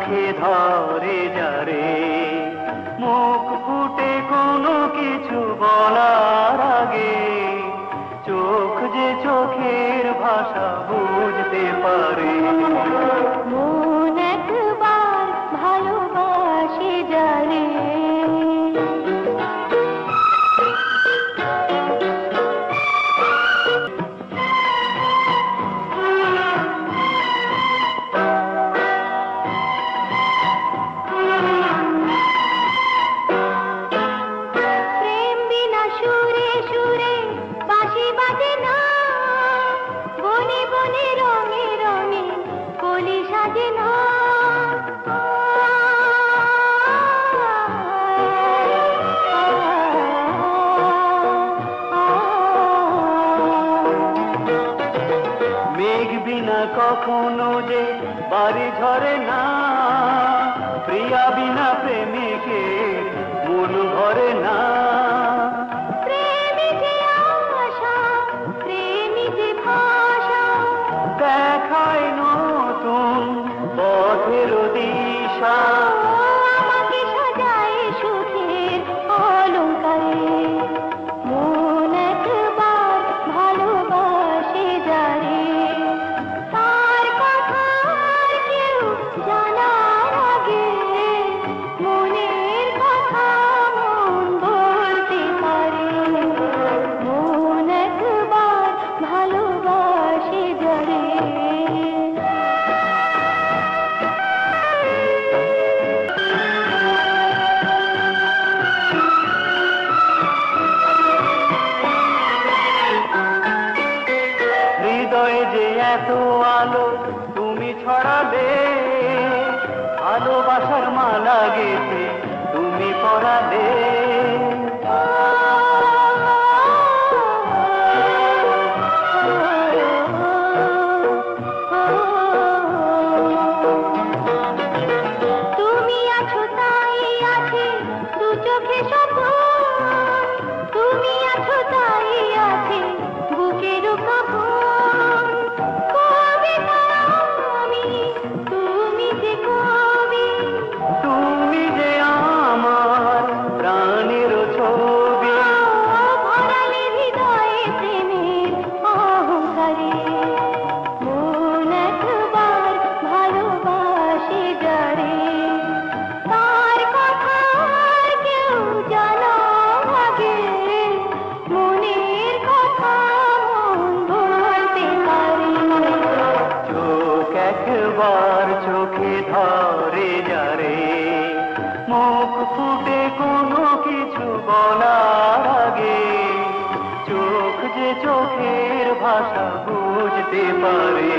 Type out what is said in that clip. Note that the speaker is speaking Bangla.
চোখে ধরে যারে মুখ ফুটে কোনো কিছু বলার আগে চোখ যে চোখের ভাষা বুঝতে পারে। মন একবার ভালোবাসে যারে কখনো যে বাড়ি ঝরে না, প্রিয়া বিনা প্রেমিকে মন ভরে না। প্রেমী যে আশা, প্রেমী যে ভাষা, দেখায় নতুন পথের দিশা। আমাকে সাজায় সুখের অলঙ্কারে। মন একবার ভালোবাসে যারে তার কথা কেউ জানার আগে মনের কথা মন বলতে পারে। মন একবার ভালোবাসে যারে হৃদয়ে যে এত আলো তুমি ছড়ালে, ভালোবাসার মালা গেছে তুমি পরালে। তুমি আছো তাই আছে দু চোখে স্বপন, তুমি আছো তাই আছে বুকের কাপন। কবিতা আমি, তুমি যে কবি, তুমি যে আমার প্রাণের ছবি। ভরালে হৃদয়ে প্রেমের অহংকারে। মন একবার ভালোবাসে যারে তার কথা কেউ জানার আগে মনের কথা মন বলতে পারে। চোখ একবার চোখে ধরে যারে মুখ ফুটে কোনো কিছু বলার আগে চোখ যে চোখের ভাষা বুঝতে পারে।